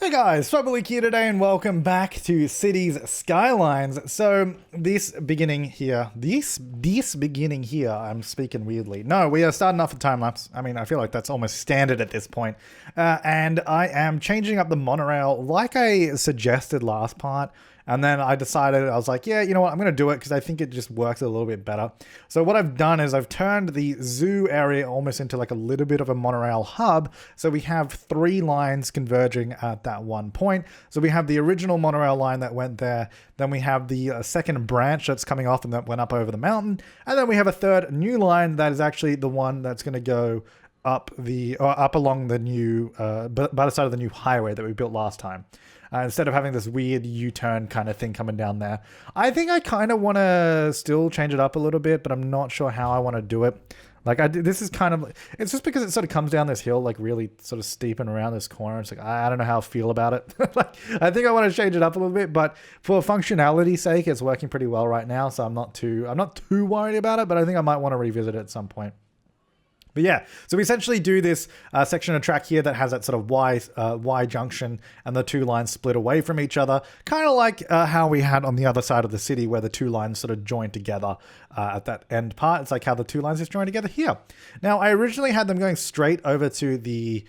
Hey guys, Flabaliki here today and welcome back to Cities Skylines. So this beginning here, I'm speaking weirdly. No, we are starting off with time lapse. I mean, I feel like that's almost standard at this point. And I am changing up the monorail like I suggested last part. And then I decided, I was like, yeah, you know what, I'm going to do it because I think it just works a little bit better. So what I've done is I've turned the zoo area almost into like a little bit of a monorail hub. So we have 3 lines converging at that one point. So we have the original monorail line that went there. Then we have the second branch that's coming off and that went up over the mountain. And then we have a third new line that is actually the one that's going to go up along the new, by the side of the new highway that we built last time. Instead of having this weird U-turn kind of thing coming down there. I think I kind of want to still change it up a little bit, but I'm not sure how I want to do it. Like this is kind of, it's just because it sort of comes down this hill, like really sort of steep and around this corner. It's like, I don't know how I feel about it. Like, I think I want to change it up a little bit, but for functionality's sake, it's working pretty well right now. So I'm not too worried about it, but I think I might want to revisit it at some point. But yeah, so we essentially do this section of track here that has that sort of Y junction and the 2 lines split away from each other. Kind of like how we had on the other side of the city where the 2 lines sort of join together at that end part. It's like how the 2 lines just join together here. Now, I originally had them going straight over to the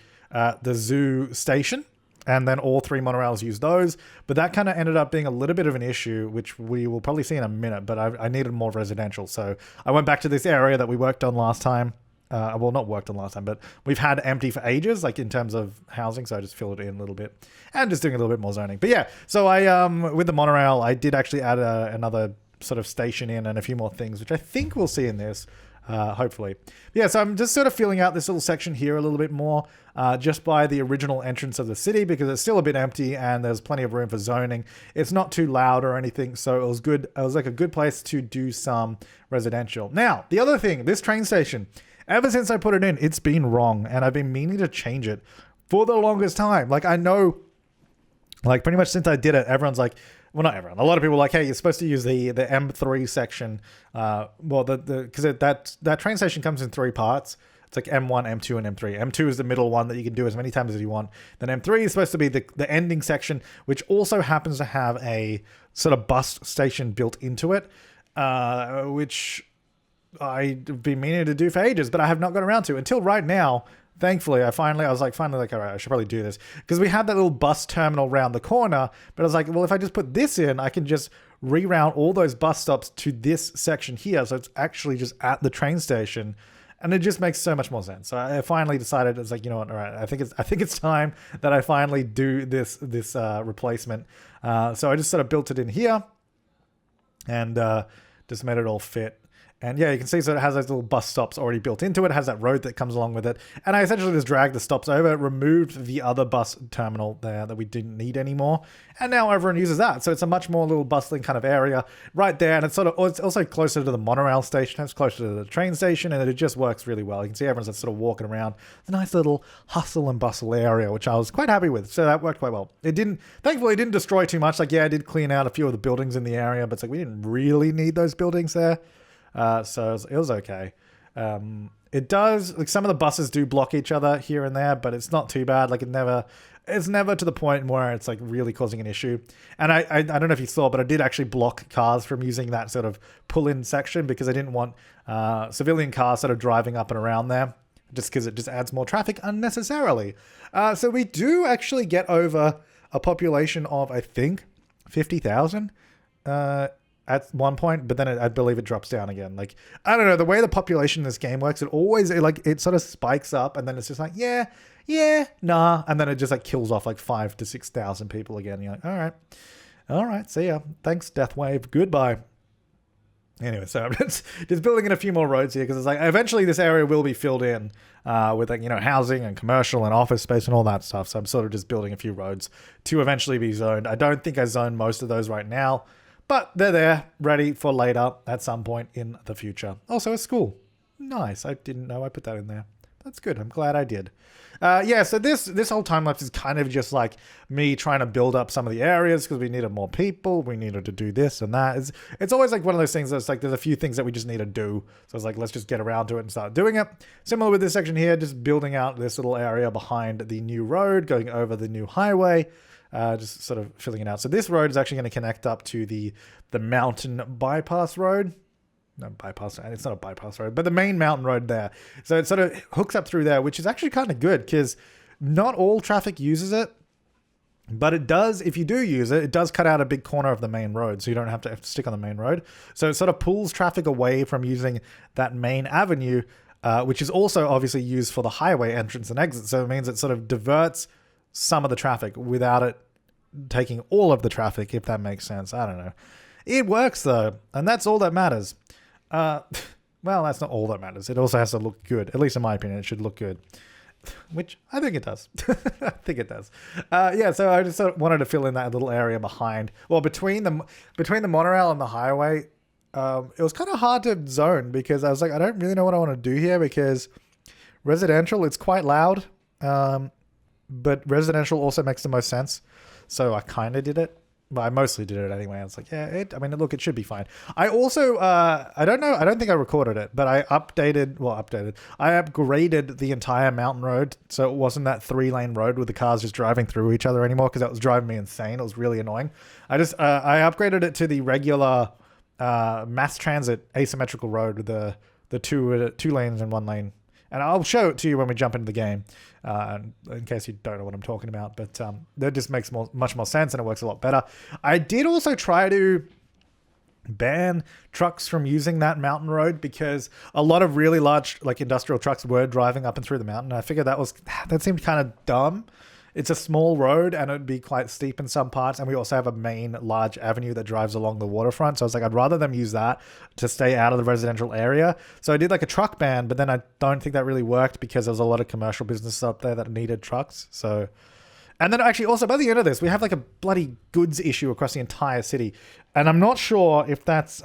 zoo station. And then all 3 monorails use those. But that kind of ended up being a little bit of an issue, which we will probably see in a minute. But I needed more residential. So I went back to this area that we worked on last time. Well, not worked on last time, but we've had empty for ages, like in terms of housing. So I just filled it in a little bit and just doing a little bit more zoning. But yeah, so I, with the monorail, I did actually add another sort of station in and a few more things, which I think we'll see in this, hopefully. Yeah, so I'm just sort of filling out this little section here a little bit more, just by the original entrance of the city because it's still a bit empty and there's plenty of room for zoning. It's not too loud or anything, so it was good. It was like a good place to do some residential. Now, the other thing, this train station, ever since I put it in, it's been wrong, and I've been meaning to change it for the longest time. Like, I know, like, pretty much since I did it, everyone's like, well, not everyone. A lot of people are like, hey, you're supposed to use the M3 section. Because that train station comes in 3 parts. It's like M1, M2, and M3. M2 is the middle one that you can do as many times as you want. Then M3 is supposed to be the ending section, which also happens to have a sort of bus station built into it, which I've been meaning to do for ages, but I have not got around to until right now. Thankfully, I was like, all right, I should probably do this because we had that little bus terminal around the corner, but I was like, well, if I just put this in, I can just reroute all those bus stops to this section here. So it's actually just at the train station and it just makes so much more sense. So I finally decided, it's like, you know what? All right. I think it's time that I finally do this replacement. So I just sort of built it in here and just made it all fit. And yeah, you can see, so it has those little bus stops already built into it. It has that road that comes along with it. And I essentially just dragged the stops over, removed the other bus terminal there that we didn't need anymore. And now everyone uses that. So it's a much more little bustling kind of area right there. And it's also closer to the monorail station. It's closer to the train station. And it just works really well. You can see everyone's just sort of walking around. It's a nice little hustle and bustle area, which I was quite happy with. So that worked quite well. Thankfully, it didn't destroy too much. Like, yeah, I did clean out a few of the buildings in the area, but it's like we didn't really need those buildings there. So it was okay. It does, like, some of the buses do block each other here and there, but it's not too bad. Like, it's never to the point where it's like really causing an issue. And I don't know if you saw, but I did actually block cars from using that sort of pull-in section because I didn't want civilian cars sort of driving up and around there, just because it just adds more traffic unnecessarily. So we do actually get over a population of, I think, 50,000 at one point, but then I believe it drops down again. Like, I don't know, the way the population in this game works, it sort of spikes up and then it's just like, yeah, nah. And then it just like kills off like 5,000 to 6,000 people again. You're like, all right, see ya. Thanks, Death Wave. Goodbye. Anyway, so I'm just building in a few more roads here because it's like, eventually this area will be filled in with, like, you know, housing and commercial and office space and all that stuff. So I'm sort of just building a few roads to eventually be zoned. I don't think I zoned most of those right now, but they're there, ready for later at some point in the future. Also, a school. Nice. I didn't know I put that in there. that's good. I'm glad I did. Yeah, so this whole time lapse is kind of just like me trying to build up some of the areas because we needed more people. We needed to do this and that. It's always like one of those things that's like there's a few things that we just need to do. So it's like, let's just get around to it and start doing it. Similar with this section here, just building out this little area behind the new road, going over the new highway, just sort of filling it out. So this road is actually going to connect up to the mountain bypass road. No, bypass, it's not a bypass road, but the main mountain road there. So it sort of hooks up through there, which is actually kind of good because not all traffic uses it, but it does, if you do use it, it does cut out a big corner of the main road, so you don't have to stick on the main road. So it sort of pulls traffic away from using that main avenue, which is also obviously used for the highway entrance and exit. So it means it sort of diverts some of the traffic without it taking all of the traffic, if that makes sense. I don't know. It works though, and that's all that matters. Well, that's not all that matters. It also has to look good. At least in my opinion, it should look good. Which I think it does. I think it does. Yeah, so I just sort of wanted to fill in that little area behind. Well, between the monorail and the highway, it was kind of hard to zone because I was like, I don't really know what I want to do here because residential, it's quite loud. But residential also makes the most sense. So I kind of did it. Well, I mostly did it anyway. I was like, yeah, look, it should be fine. I also, I don't know, I don't think I recorded it, but I upgraded the entire mountain road. So it wasn't that 3-lane road with the cars just driving through each other anymore because that was driving me insane. It was really annoying. I upgraded it to the regular mass transit asymmetrical road with the two lanes and 1 lane. And I'll show it to you when we jump into the game, in case you don't know what I'm talking about. But that just makes much more sense and it works a lot better. I did also try to ban trucks from using that mountain road because a lot of really large like industrial trucks were driving up and through the mountain. I figured that seemed kind of dumb. It's a small road and it'd be quite steep in some parts. And we also have a main large avenue that drives along the waterfront. So I was like, I'd rather them use that to stay out of the residential area. So I did like a truck ban, but then I don't think that really worked because there was a lot of commercial businesses up there that needed trucks. So, and then actually also by the end of this, we have like a bloody goods issue across the entire city. And I'm not sure if that's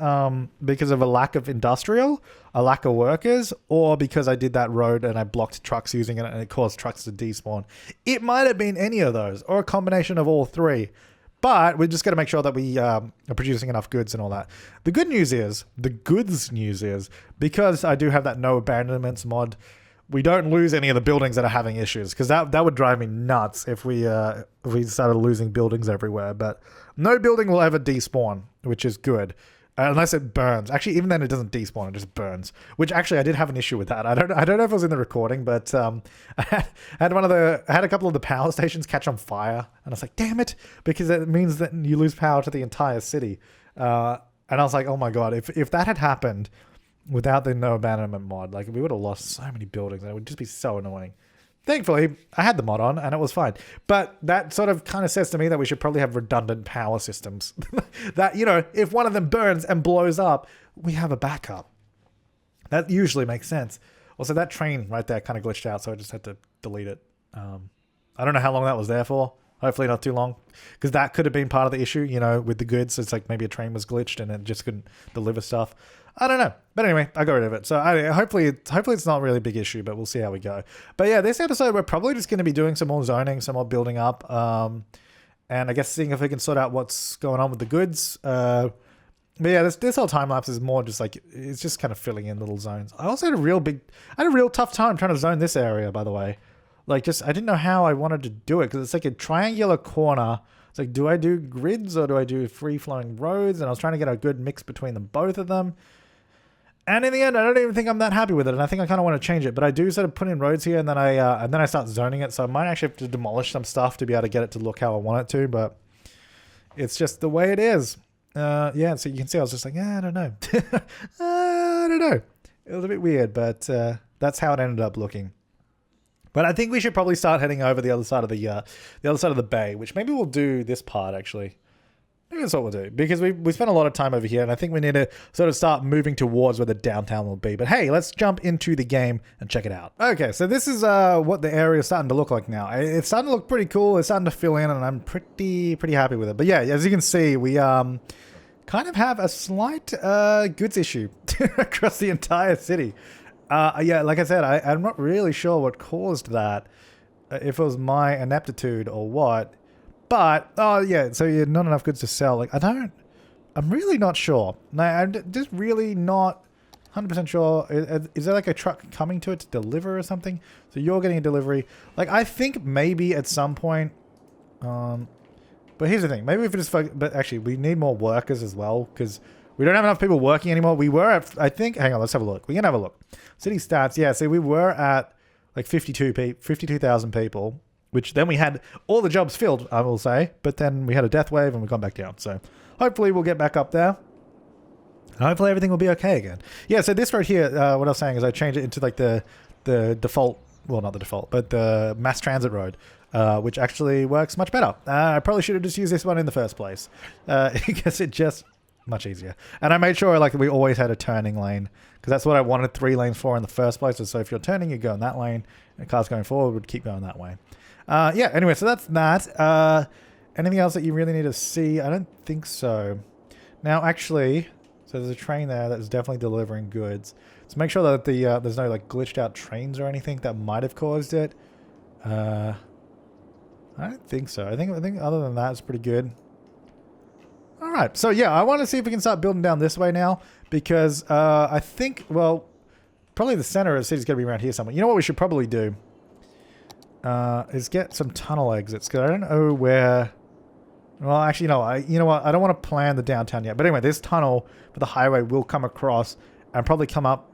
because of a lack of industrial, a lack of workers, or because I did that road and I blocked trucks using it and it caused trucks to despawn. It might have been any of those or a combination of all three. But we're just going to make sure that we are producing enough goods and all that. The goods news is, because I do have that no abandonments mod, we don't lose any of the buildings that are having issues because that would drive me nuts if we started losing buildings everywhere. But no building will ever despawn, which is good. Unless it burns. Actually, even then it doesn't despawn, it just burns. Which actually I did have an issue with that. I don't know if it was in the recording, but I had a couple of the power stations catch on fire, and I was like, damn it, because it means that you lose power to the entire city. And I was like, oh my god, if that had happened without the no abandonment mod, like we would have lost so many buildings and it would just be so annoying. Thankfully, I had the mod on and it was fine. But that sort of kind of says to me that we should probably have redundant power systems. That, if one of them burns and blows up, we have a backup. That usually makes sense. Also, that train right there kind of glitched out, so I just had to delete it. I don't know how long that was there for. Hopefully not too long. Because that could have been part of the issue, with the goods. It's like maybe a train was glitched and it just couldn't deliver stuff. I don't know. But anyway, I got rid of it. So hopefully it's not really a big issue, but we'll see how we go. But yeah, this episode, we're probably just going to be doing some more zoning, some more building up. And I guess seeing if we can sort out what's going on with the goods. But yeah, this whole time lapse is more just like, it's just kind of filling in little zones. I also had a real tough time trying to zone this area, by the way. Like I didn't know how I wanted to do it because it's like a triangular corner. It's like, do I do grids or do I do free flowing roads? And I was trying to get a good mix between both of them. And in the end, I don't even think I'm that happy with it. And I think I kind of want to change it, but I do sort of put in roads here and then I start zoning it. So I might actually have to demolish some stuff to be able to get it to look how I want it to, but it's just the way it is. Yeah. So you can see, I was just like, I don't know. I don't know. It was a bit weird, but that's how it ended up looking. But I think we should probably start heading over the other side of the bay, which maybe we'll do this part actually. Maybe that's what we'll do because we spent a lot of time over here, and I think we need to sort of start moving towards where the downtown will be. But hey, let's jump into the game and check it out. Okay, so this is what the area is starting to look like now. It's starting to look pretty cool. It's starting to fill in, and I'm pretty happy with it. But yeah, as you can see, we kind of have a slight goods issue across the entire city. Yeah, like I said, I'm not really sure what caused that. If it was my ineptitude or what. But, oh yeah, so you had not enough goods to sell. Like, I'm really not sure. No, just really not 100% sure. Is there like a truck coming to it to deliver or something? So you're getting a delivery. Like, I think maybe at some point, but here's the thing. Maybe if it is, but actually we need more workers as well because we don't have enough people working anymore. We were at, I think, hang on, let's have a look. We can have a look. City stats. Yeah, see, we were at like 52,000 people, which then we had all the jobs filled, I will say, but then we had a death wave and we've gone back down. So hopefully we'll get back up there. Hopefully everything will be okay again. Yeah, so this right here, what I was saying is I changed it into like the default, well, not the default, but the mass transit road, which actually works much better. I probably should have just used this one in the first place because it just much easier. And I made sure like we always had a turning lane because that's what I wanted 3 lanes for in the first place. So if you're turning, you go in that lane, and cars going forward would keep going that way. Yeah, anyway, so that's that. Anything else that you really need to see? I don't think so. Now, actually, so there's a train there that's definitely delivering goods. So make sure that there's no like glitched out trains or anything that might have caused it. I don't think so. I think other than that, it's pretty good. All right, so yeah, I want to see if we can start building down this way now because I think, well, probably the center of the city is going to be around here somewhere. You know what we should probably do is get some tunnel exits because I don't know where. Well, actually, no. You know what? I don't want to plan the downtown yet. But anyway, this tunnel for the highway will come across and probably come up.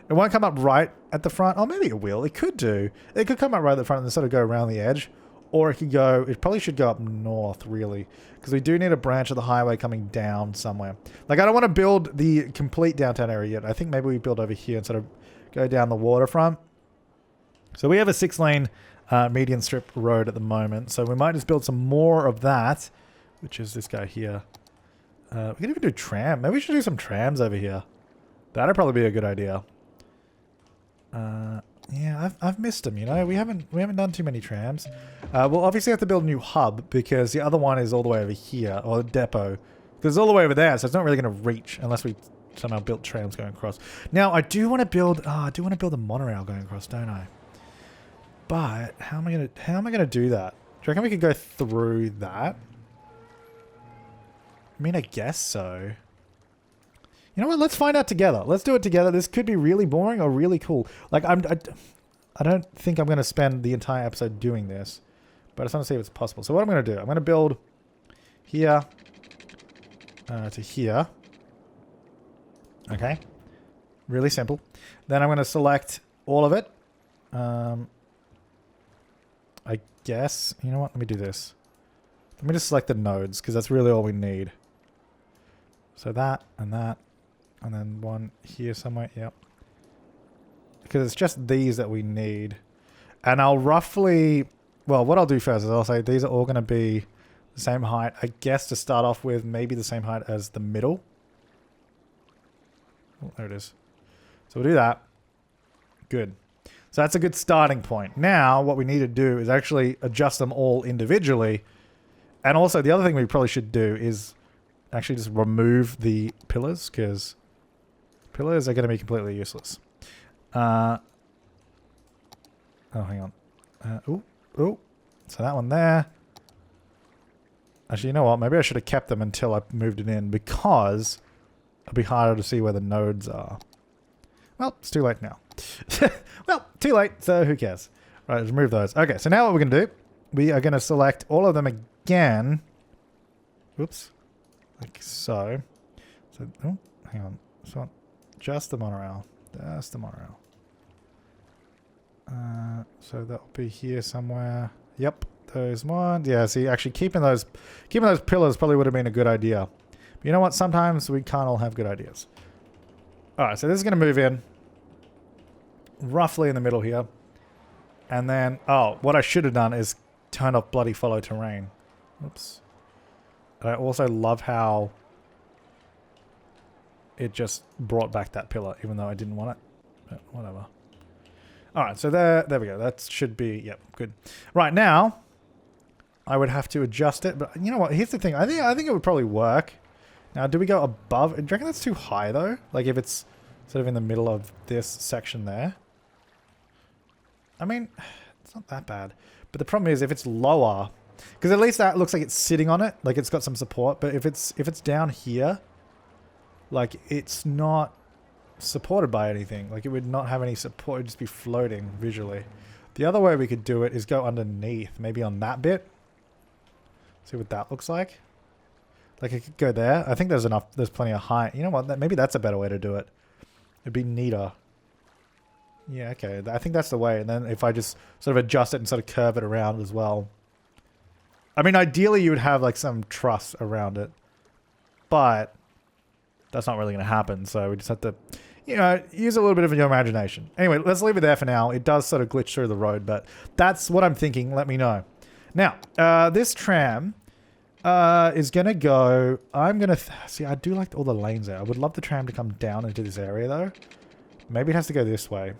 It won't come up right at the front. Oh, maybe it will. It could do. It could come up right at the front and then sort of go around the edge. Or it could go, it probably should go up north, really. Because we do need a branch of the highway coming down somewhere. Like, I don't want to build the complete downtown area yet. I think maybe we build over here and sort of go down the waterfront. So we have a 6-lane median strip road at the moment. So we might just build some more of that, which is this guy here. We can even do tram. Maybe we should do some trams over here. That'd probably be a good idea. Yeah, I've missed them, you know. We haven't done too many trams. We'll obviously have to build a new hub because the other one is all the way over here, or the depot. Because it's all the way over there, so it's not really going to reach unless we somehow built trams going across. Now, I do want to build a monorail going across, don't I? But how am I gonna do that? Do you reckon we could go through that? I mean, I guess so. You know what? Let's find out together. Let's do it together. This could be really boring or really cool. Like, I don't think I'm going to spend the entire episode doing this, but I just want to see if it's possible. So what I'm going to do, I'm going to build here to here. Okay. Really simple. Then I'm going to select all of it. I guess. You know what? Let me do this. Let me just select the nodes because that's really all we need. So that and that. And then one here somewhere, yep. Because it's just these that we need. And I'll roughly... Well, what I'll do first is I'll say these are all going to be the same height. I guess to start off with, maybe the same height as the middle. Oh, there it is. So we'll do that. Good. So that's a good starting point. Now, what we need to do is actually adjust them all individually. And also, the other thing we probably should do is actually just remove the pillars, because... pillars are going to be completely useless. Oh, hang on. Oh. So that one there. Actually, you know what? Maybe I should have kept them until I moved it in because it'll be harder to see where the nodes are. Well, it's too late now. Well, too late, so who cares? Right, let's remove those. Okay, so now what we're going to do, we are going to select all of them again. Oops. Like so. So, oh, hang on. So, just the monorail. Just the monorail. So that'll be here somewhere. Yep, those ones. Yeah, see, actually keeping those pillars probably would have been a good idea. But you know what? Sometimes we can't all have good ideas. All right, so this is going to move in roughly in the middle here. And then, oh, what I should have done is turn off bloody follow terrain. Oops. And I also love how it just brought back that pillar, even though I didn't want it. But whatever. All right, so there we go. That should be, yep, good. Right, now, I would have to adjust it. But you know what? Here's the thing. I think it would probably work. Now, do we go above? Do you reckon that's too high, though? Like, if it's sort of in the middle of this section there. I mean, it's not that bad. But the problem is if it's lower, because at least that looks like it's sitting on it, like it's got some support. But if it's down here, like it's not supported by anything. Like it would not have any support. It would just be floating visually. The other way we could do it is go underneath, maybe on that bit. See what that looks like. Like I could go there. I think there's enough. There's plenty of height. You know what? Maybe that's a better way to do it. It'd be neater. Yeah, okay. I think that's the way. And then if I just sort of adjust it and sort of curve it around as well. I mean, ideally you would have like some truss around it. But that's not really going to happen. So we just have to, you know, use a little bit of your imagination. Anyway, let's leave it there for now. It does sort of glitch through the road, but that's what I'm thinking. Let me know. Now, this tram is going to go... I'm going to... See, I do like all the lanes there. I would love the tram to come down into this area, though. Maybe it has to go this way.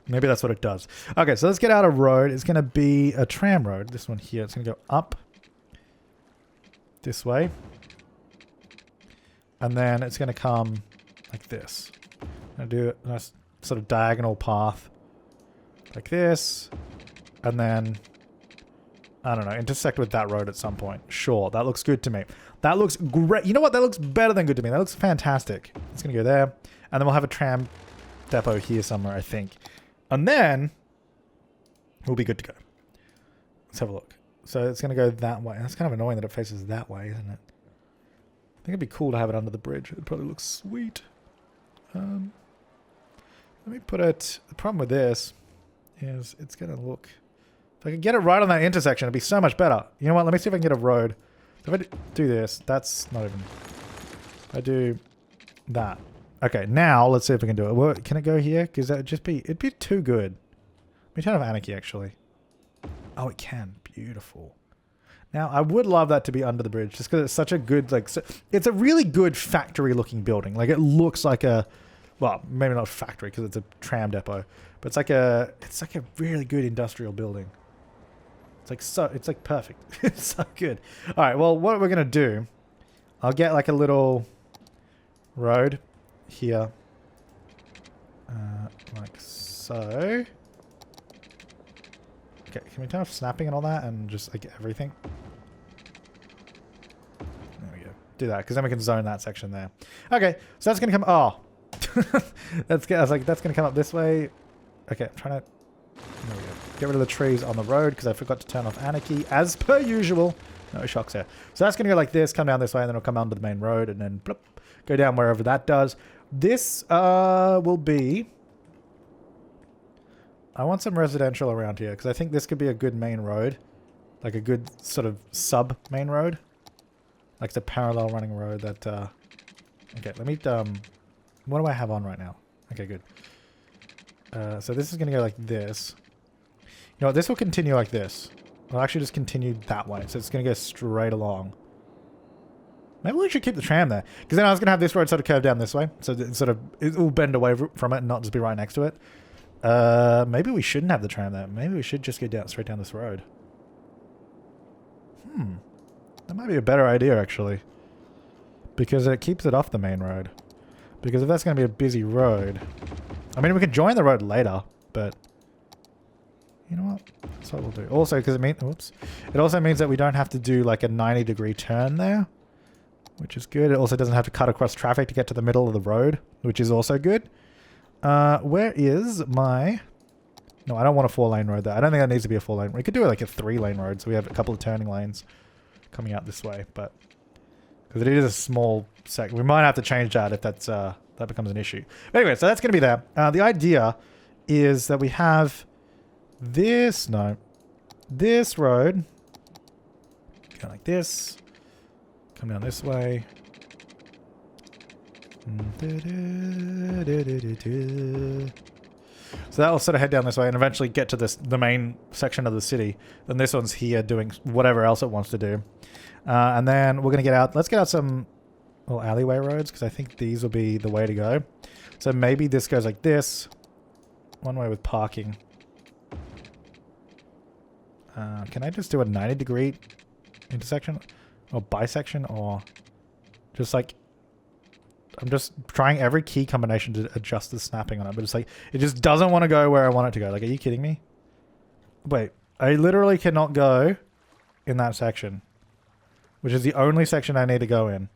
Maybe that's what it does. Okay, so let's get out of road. It's going to be a tram road. This one here. It's going to go up this way. And then it's going to come like this. I'm going to do a nice sort of diagonal path like this. And then, I don't know, intersect with that road at some point. Sure, that looks good to me. That looks great. You know what? That looks better than good to me. That looks fantastic. It's going to go there. And then we'll have a tram depot here somewhere, I think. And then we'll be good to go. Let's have a look. So it's going to go that way. That's kind of annoying that it faces that way, isn't it? I think it'd be cool to have it under the bridge. It probably looks sweet. Let me put it... The problem with this is it's going to look... If I could get it right on that intersection, it'd be so much better. You know what? Let me see if I can get a road. If I do this, that's not even... If I do that. Okay, now let's see if we can do it. Well, can it go here? Because that would just be... It'd be too good. Let me turn off Anarchy, actually. Oh, it can. Beautiful. Now, I would love that to be under the bridge, just because it's such a good, like... It's a really good factory-looking building. Like, it looks like a... Well, maybe not factory, because it's a tram depot. But it's like a really good industrial building. It's like perfect. It's so good. All right, well, what we're going to do... I'll get, like, a little road here. Like so. Okay, can we turn off snapping and all that and just like everything? There we go. Do that, because then we can zone that section there. Okay, so that's gonna come... Oh. I was like, that's gonna come up this way. Okay, I'm trying to... There we go. Get rid of the trees on the road, because I forgot to turn off Anarchy, as per usual. No shocks here. So that's gonna go like this, come down this way, and then it'll come onto the main road, and then bloop, go down wherever that does. This will be... I want some residential around here, because I think this could be a good main road. Like a good sort of sub-main road. Like it's a parallel running road that... Okay, let me... What do I have on right now? Okay, good. So this is going to go like this. You know what? This will continue like this. It'll actually just continue that way. So it's going to go straight along. Maybe we should keep the tram there. Because then I was going to have this road sort of curve down this way. So it will bend away from it and not just be right next to it. Maybe we shouldn't have the tram there. Maybe we should just go straight down this road. That might be a better idea, actually. Because it keeps it off the main road. Because if that's going to be a busy road... I mean, we can join the road later, but... You know what? That's what we'll do. Also, because it means... Oops. It also means that we don't have to do like a 90-degree turn there. Which is good. It also doesn't have to cut across traffic to get to the middle of the road. Which is also good. Where is my... No, I don't want a 4-lane road there. I don't think that needs to be a 4-lane. We could do it like a 3-lane road, so we have a couple of turning lanes coming out this way, but... Because it is a small sec. We might have to change that if that's that becomes an issue. But anyway, so that's going to be there. The idea is that we have this... No. This road. Go like this. Come down this way. So that'll sort of head down this way and eventually get to the main section of the city. Then this one's here doing whatever else it wants to do. And then we're going to get out... Let's get out some little alleyway roads, because I think these will be the way to go. So maybe this goes like this. One way with parking. Can I just do a 90-degree intersection? Or bisection? Or just like... I'm just trying every key combination to adjust the snapping on it, but it's like, it just doesn't want to go where I want it to go. Like, are you kidding me? Wait, I literally cannot go in that section, which is the only section I need to go in.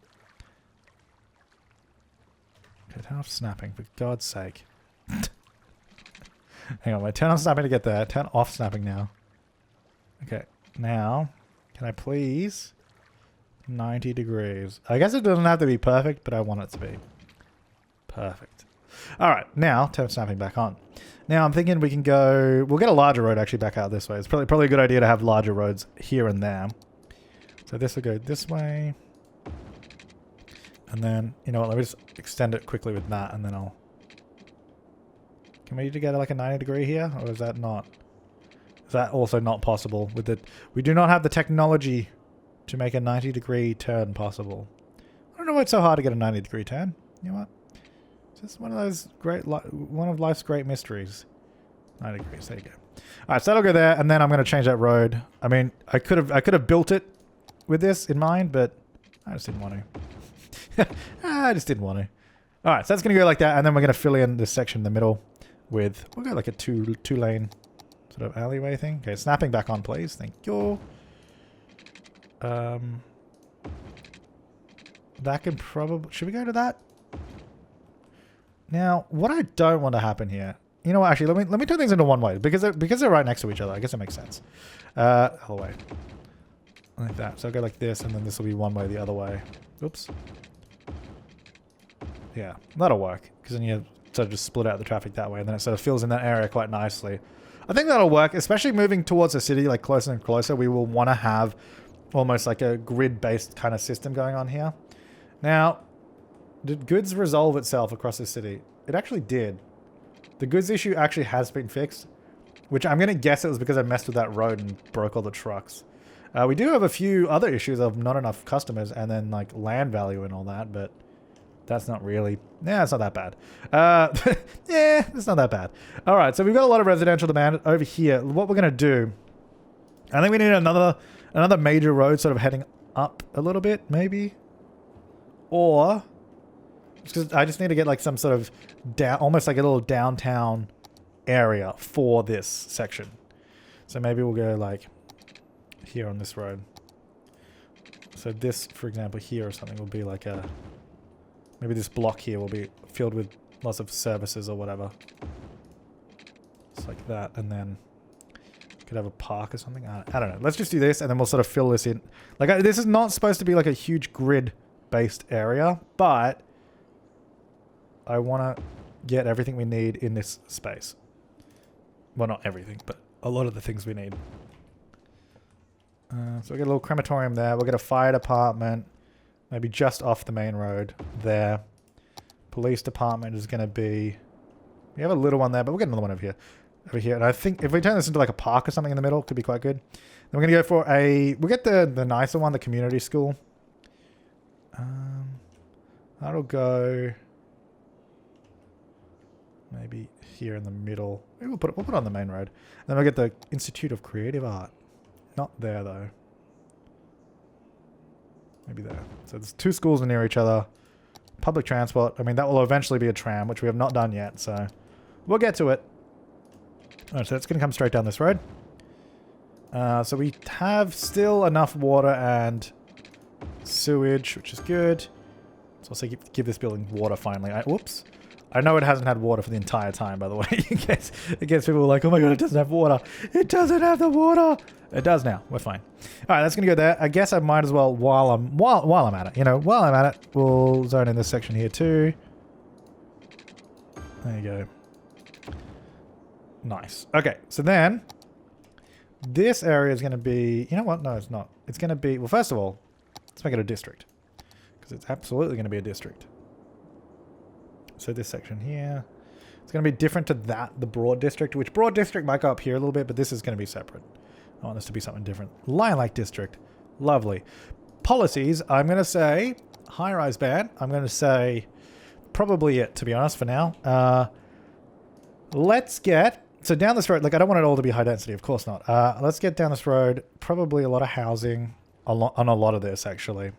Okay, turn off snapping, for God's sake. Hang on, wait, turn on snapping to get there. Turn off snapping now. Okay, now, can I please... 90 degrees. I guess it doesn't have to be perfect, but I want it to be. Perfect. Alright, now, turn snapping back on. Now, I'm thinking we can go... We'll get a larger road actually back out this way. It's probably a good idea to have larger roads here and there. So this will go this way. And then, you know what, let me just extend it quickly with that, and then I'll... Can we get like a 90 degree here? Or is that not... Is that also not possible? With the... We do not have the technology... to make a 90 degree turn possible. I don't know why it's so hard to get a 90 degree turn. You know what? It's just one of those one of life's great mysteries. 90 degrees, there you go. Alright, so that'll go there, and then I'm going to change that road. I mean, I could have built it with this in mind, but I just didn't want to. I just didn't want to. Alright, so that's going to go like that, and then we're going to fill in this section in the middle with, we'll go like a two lane sort of alleyway thing. Okay, snapping back on, please. Thank you. That can probably... Should we go to that? Now, what I don't want to happen here... You know what, actually, let me turn things into one way. Because they're right next to each other. I guess it makes sense. Other way. Like that. So I'll go like this, and then this will be one way the other way. Oops. Yeah, that'll work. Because then you sort of just split out the traffic that way, and then it sort of fills in that area quite nicely. I think that'll work, especially moving towards the city, like closer and closer. We will want to have... almost like a grid-based kind of system going on here. Now, did goods resolve itself across the city? It actually did. The goods issue actually has been fixed, which I'm going to guess it was because I messed with that road and broke all the trucks. We do have a few other issues of not enough customers and then like land value and all that, but that's not really... Yeah, it's not that bad. Yeah, it's not that bad. All right, so we've got a lot of residential demand over here. What we're going to do... I think we need another major road sort of heading up a little bit, maybe. Or, because I just need to get like some sort of almost like a little downtown area for this section. So maybe we'll go like here on this road. So this, for example, here or something will be like a... Maybe this block here will be filled with lots of services or whatever. Just like that, and then... Could have a park or something. I don't know. Let's just do this, and then we'll sort of fill this in. Like, this is not supposed to be like a huge grid-based area, but I want to get everything we need in this space. Well, not everything, but a lot of the things we need. So we get a little crematorium there. We'll get a fire department, maybe just off the main road there. Police department is going to be... We have a little one there, but we'll get another one over here. And I think if we turn this into like a park or something in the middle, it could be quite good. Then we're going to go for we'll get the nicer one, the community school. That'll go maybe here in the middle. Maybe we'll put it on the main road. Then we'll get the Institute of Creative Art. Not there though. Maybe there. So there's two schools near each other. Public transport. I mean, that will eventually be a tram, which we have not done yet. So we'll get to it. Alright, so it's going to come straight down this road. So we have still enough water and sewage, which is good. Let's also give this building water finally. Whoops. I know it hasn't had water for the entire time, by the way. in case people are like, oh my god, it doesn't have water. It doesn't have the water. It does now. We're fine. Alright, that's going to go there. I guess I might as well, while I'm at it, while I'm at it, we'll zone in this section here too. There you go. Nice. Okay, so then this area is going to be... You know what? No, it's not. It's going to be... Well, first of all, let's make it a district. Because it's absolutely going to be a district. So this section here... It's going to be different to the Broad District, which Broad District might go up here a little bit, but this is going to be separate. I want this to be something different. Lion-like District. Lovely. Policies, I'm going to say... High-rise ban. I'm going to say... Probably it, to be honest, for now. Let's get... So down this road, like I don't want it all to be high density, of course not. Let's get down this road, probably a lot of housing on a lot of this actually.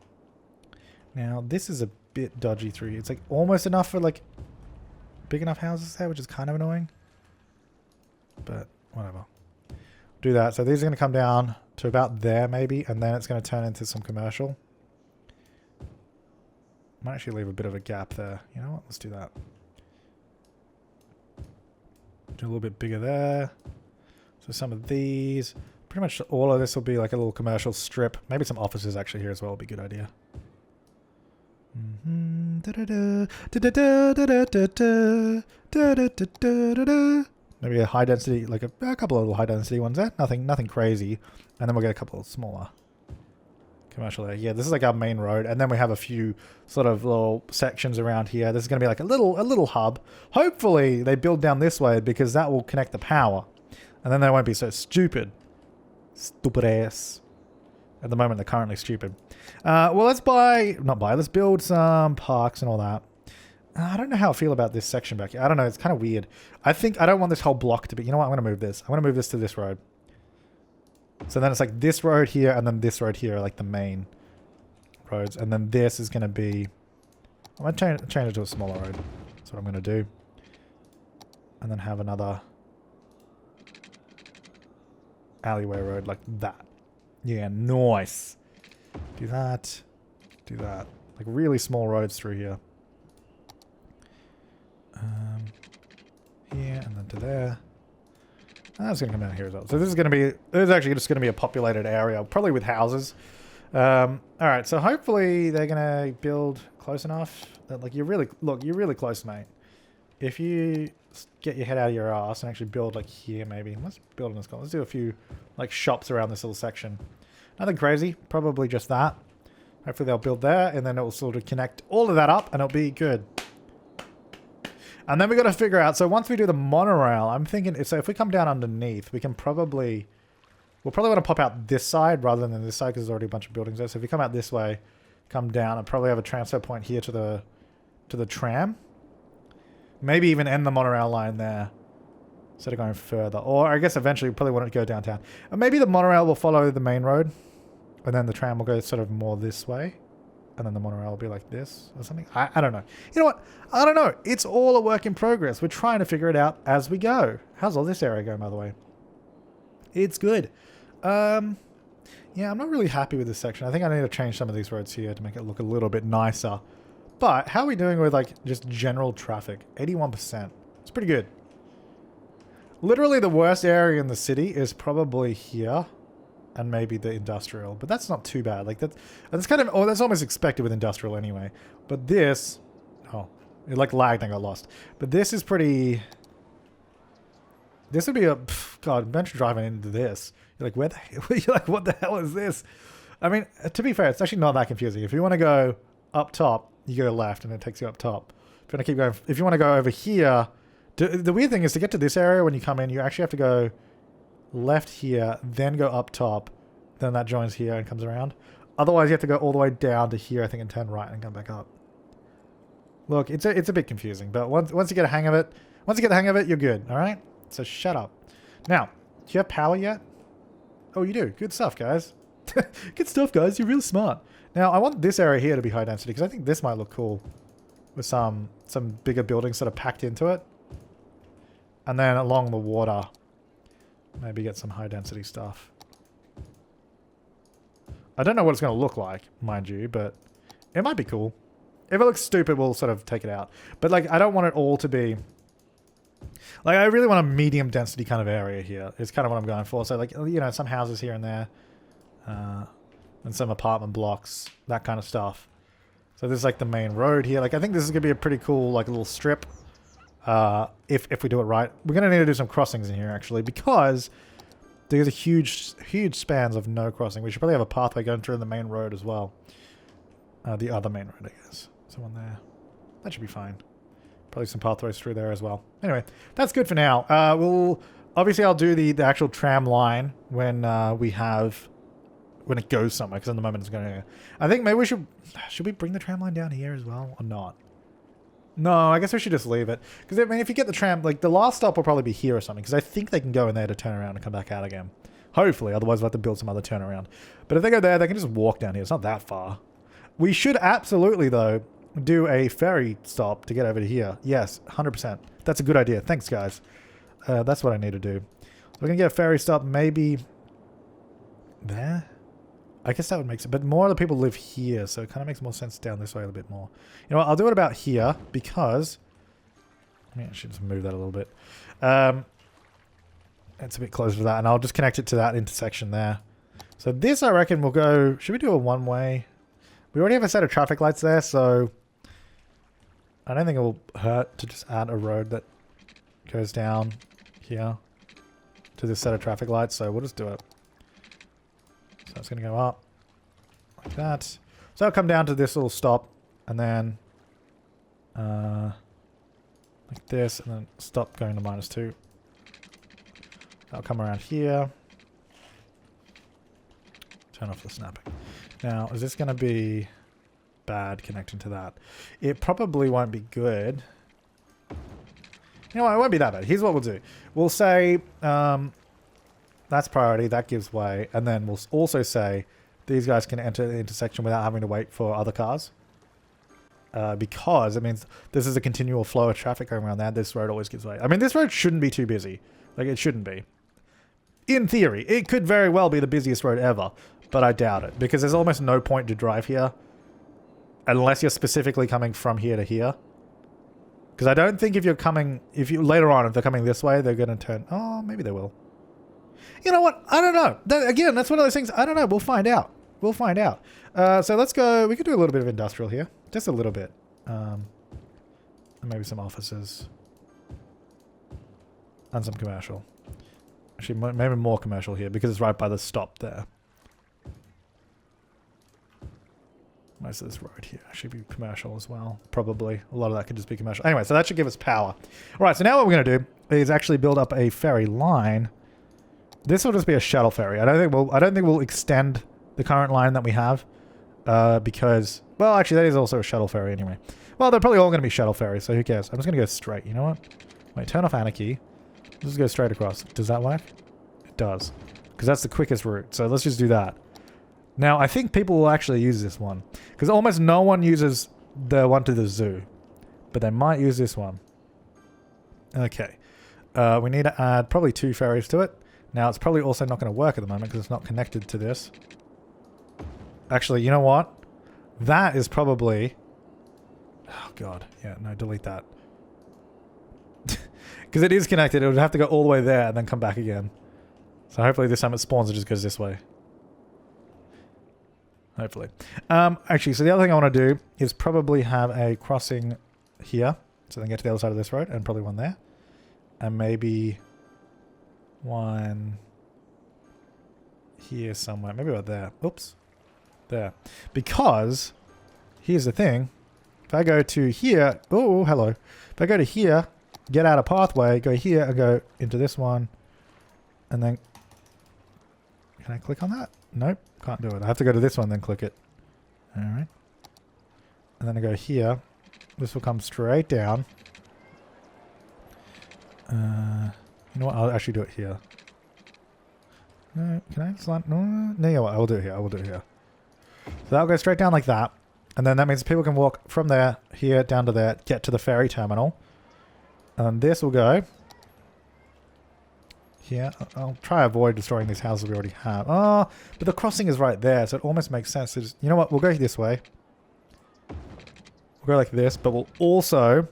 Now this is a bit dodgy through here. It's like almost enough for like big enough houses there, which is kind of annoying. But whatever. Do that. So these are going to come down to about there maybe, and then it's going to turn into some commercial. Might actually leave a bit of a gap there. You know what? Let's do that. Do a little bit bigger there. So some of these, pretty much all of this will be like a little commercial strip. Maybe some offices actually here as well would be a good idea. Maybe a high density, like a couple of little high density ones there. Nothing crazy. And then we'll get a couple of smaller commercial there. Yeah, this is like our main road. And then we have a few sort of little sections around here. This is going to be like a little hub. Hopefully they build down this way because that will connect the power. And then they won't be so stupid. Stupid ass. At the moment, they're currently stupid. Well, let's build some parks and all that. I don't know how I feel about this section back here. I don't know. It's kind of weird. I think I don't want this whole block to be... You know what? I'm going to move this. I'm going to move this to this road. So then it's like this road here and then this road here are like the main roads. And then this is going to be... I'm going to change it to a smaller road. That's what I'm going to do. And then have another alleyway road like that. Yeah, nice. Do that. Do that. Like really small roads through here. Here and then to there. That's going to come down here as well. So this is actually just going to be a populated area, probably with houses. Alright, so hopefully they're going to build close enough that like you're really close, mate. If you get your head out of your ass and actually build like here maybe. Let's build in this corner. Let's do a few like shops around this little section. Nothing crazy, probably just that. Hopefully they'll build there and then it will sort of connect all of that up and it'll be good. And then we got to figure out, so once we do the monorail, I'm thinking, so if we come down underneath, we'll probably want to pop out this side rather than this side because there's already a bunch of buildings there. So if we come out this way, come down, and probably have a transfer point here to the tram. Maybe even end the monorail line there instead of going further. Or I guess eventually we probably want to go downtown. And maybe the monorail will follow the main road, and then the tram will go sort of more this way. And then the monorail will be like this or something. I don't know. You know what? I don't know. It's all a work in progress. We're trying to figure it out as we go. How's all this area going, by the way? It's good. Yeah, I'm not really happy with this section. I think I need to change some of these roads here to make it look a little bit nicer. But how are we doing with like just general traffic? 81%. It's pretty good. Literally the worst area in the city is probably here. And maybe the industrial, but that's not too bad. Like that's kind of, oh, that's almost expected with industrial anyway. But this, oh, it like lagged and got lost. But this is pretty. This would be a God. Adventure driving into this. You're like, where the hell? You're like, what the hell is this? I mean, to be fair, it's actually not that confusing. If you want to go up top, you go left, and it takes you up top. If you want to keep going, if you want to go over here, the weird thing is to get to this area when you come in, you actually have to go left here, then go up top, then that joins here and comes around. Otherwise, you have to go all the way down to here, I think, and turn right and come back up. Look, it's a bit confusing, but once you get a hang of it, you're good. All right. So shut up. Now, do you have power yet? Oh, you do. Good stuff, guys. Good stuff, guys. You're real smart. Now, I want this area here to be high density because I think this might look cool with some bigger buildings sort of packed into it, and then along the water. Maybe get some high density stuff. I don't know what it's going to look like, mind you, but it might be cool. If it looks stupid, we'll sort of take it out. But like, I don't want it all to be... Like, I really want a medium density kind of area here. It's kind of what I'm going for. So like, you know, some houses here and there. And some apartment blocks. That kind of stuff. So this is like the main road here. Like, I think this is going to be a pretty cool, like, little strip. If we do it right. We're going to need to do some crossings in here, actually, because there's a huge spans of no crossing. We should probably have a pathway going through the main road as well. The other main road, I guess. Someone there. That should be fine. Probably some pathways through there as well. Anyway, that's good for now. Obviously, I'll do the actual tram line when when it goes somewhere, because in the moment it's going to... I think maybe should we bring the tram line down here as well, or not? No, I guess we should just leave it. Because, I mean, if you get the tram, like, the last stop will probably be here or something. Because I think they can go in there to turn around and come back out again. Hopefully, otherwise we'll have to build some other turnaround. But if they go there, they can just walk down here. It's not that far. We should absolutely, though, do a ferry stop to get over to here. Yes, 100%. That's a good idea. Thanks, guys. That's what I need to do. We're going to get a ferry stop maybe there. I guess that would make sense. But more of the people live here, so it kind of makes more sense down this way a little bit more. You know what? I'll do it about here because... I should just move that a little bit. It's a bit closer to that, and I'll just connect it to that intersection there. So this, I reckon, will go... Should we do a one-way? We already have a set of traffic lights there, so... I don't think it will hurt to just add a road that goes down here to this set of traffic lights, so we'll just do it. So it's going to go up like that. So I'll come down to this little stop, and then like this, and then stop going to -2. I'll come around here. Turn off the snapping. Now, is this going to be bad connecting to that? It probably won't be good. You know what? It won't be that bad. Here's what we'll do. We'll say that's priority. That gives way. And then we'll also say these guys can enter the intersection without having to wait for other cars. Because it means this is a continual flow of traffic going around there. This road always gives way. I mean, this road shouldn't be too busy. Like, it shouldn't be. In theory, it could very well be the busiest road ever, but I doubt it because there's almost no point to drive here unless you're specifically coming from here to here. Because I don't think if you're coming, later on, if they're coming this way, they're going to turn. Oh, maybe they will. You know what? I don't know. Again, that's one of those things. I don't know. We'll find out. We'll find out. So let's go. We could do a little bit of industrial here. Just a little bit. And maybe some offices. And some commercial. Actually, maybe more commercial here because it's right by the stop there. Most of this road here should be commercial as well. Probably. A lot of that could just be commercial. Anyway, so that should give us power. All right, so now what we're going to do is actually build up a ferry line. This will just be a shuttle ferry. I don't think we'll extend the current line that we have because, well, actually, that is also a shuttle ferry anyway. Well, they're probably all going to be shuttle ferries, so who cares? I'm just going to go straight. You know what? Wait, turn off Anarchy. Let's just go straight across. Does that work? It does. Because that's the quickest route. So let's just do that. Now, I think people will actually use this one. Because almost no one uses the one to the zoo. But they might use this one. Okay. We need to add probably 2 ferries to it. Now, it's probably also not going to work at the moment because it's not connected to this. Actually, you know what? That is probably... Oh, God. Yeah, no, delete that. Because it is connected, it would have to go all the way there and then come back again. So hopefully this time it spawns, it just goes this way. Hopefully. Actually, so the other thing I want to do is probably have a crossing here. So then get to the other side of this road, and probably one there. And maybe one here somewhere. Maybe about there. Oops. There. Because, here's the thing. If I go to here... Oh, hello. If I go to here... Get out a pathway, go here, and go into this one. And then... Can I click on that? Nope, can't do it. I have to go to this one, then click it. Alright. And then I go here. This will come straight down. You know what? I'll actually do it here. No, can I slant? No, you know what? I will do it here. I will do it here. So that'll go straight down like that. And then that means people can walk from there, here, down to there, get to the ferry terminal. And this will go here. I'll try to avoid destroying these houses we already have. Oh, but the crossing is right there, so it almost makes sense to just... You know what? We'll go this way. We'll go like this, but we'll also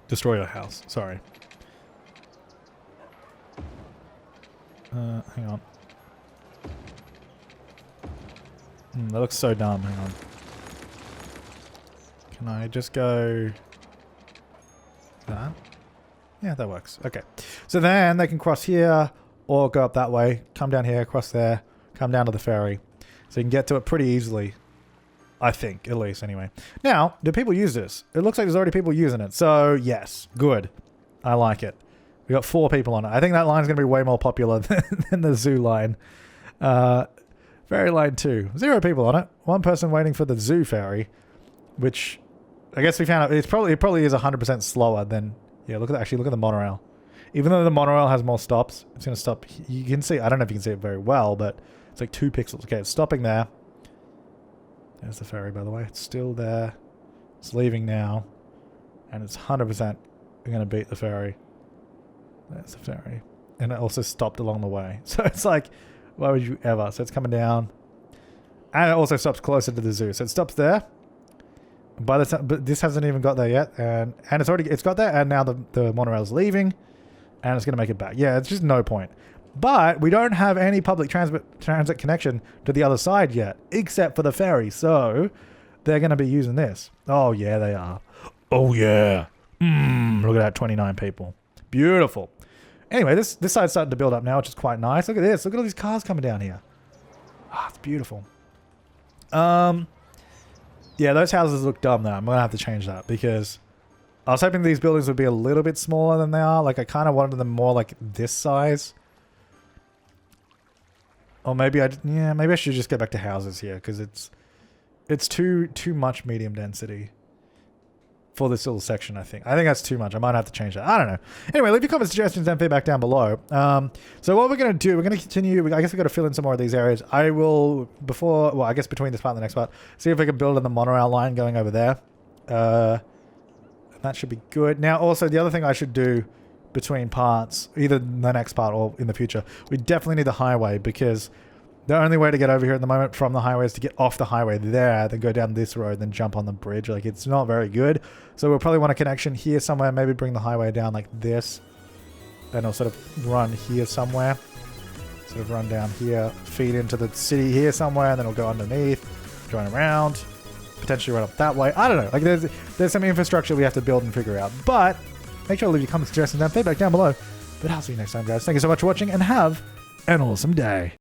destroy your house. Sorry. Hang on. That looks so dumb. Hang on. Can I just go... That? Yeah, that works. Okay. So then they can cross here or go up that way, come down here, cross there, come down to the ferry. So you can get to it pretty easily. I think, at least, anyway. Now, do people use this? It looks like there's already people using it. So, yes. Good. I like it. We got 4 people on it. I think that line's going to be way more popular than the zoo line. Ferry line 2. 0 people on it. 1 person waiting for the zoo ferry, which... I guess we found out it probably is 100% slower than... Yeah, look at the monorail. Even though the monorail has more stops, it's going to stop... You can see... I don't know if you can see it very well, but it's like 2 pixels. Okay, it's stopping there. There's the ferry, by the way. It's still there. It's leaving now. And it's 100% going to beat the ferry. There's the ferry. And it also stopped along the way. So it's like, why would you ever? So it's coming down. And it also stops closer to the zoo. So it stops there. By the time, but this hasn't even got there yet. And it's got there. And now the monorail's leaving. And it's going to make it back. Yeah, it's just no point. But we don't have any public transit connection to the other side yet. Except for the ferry. So they're going to be using this. Oh, yeah, they are. Oh, yeah. Look at that, 29 people. Beautiful. Anyway, this side's starting to build up now, which is quite nice. Look at this. Look at all these cars coming down here. Ah, it's beautiful. Yeah, those houses look dumb now. I'm going to have to change that because I was hoping these buildings would be a little bit smaller than they are. Like, I kind of wanted them more like this size. Or maybe maybe I should just go back to houses here because it's too much medium density for this little section, I think. I think that's too much. I might have to change that. I don't know. Anyway, leave your comments, suggestions, and feedback down below. So what we're going to do, we're going to continue. I guess we've got to fill in some more of these areas. I will, I guess between this part and the next part, see if we can build in the monorail line going over there. That should be good. Now, also, the other thing I should do between parts, either in the next part or in the future, we definitely need the highway because the only way to get over here at the moment from the highway is to get off the highway there, then go down this road, then jump on the bridge. Like, it's not very good. So we'll probably want a connection here somewhere, maybe bring the highway down like this. Then it'll sort of run here somewhere. Sort of run down here, feed into the city here somewhere, and then it'll go underneath, join around, potentially run up that way. I don't know. Like, there's some infrastructure we have to build and figure out. But make sure to leave your comments, suggestions, and feedback down below. But I'll see you next time, guys. Thank you so much for watching, and have an awesome day.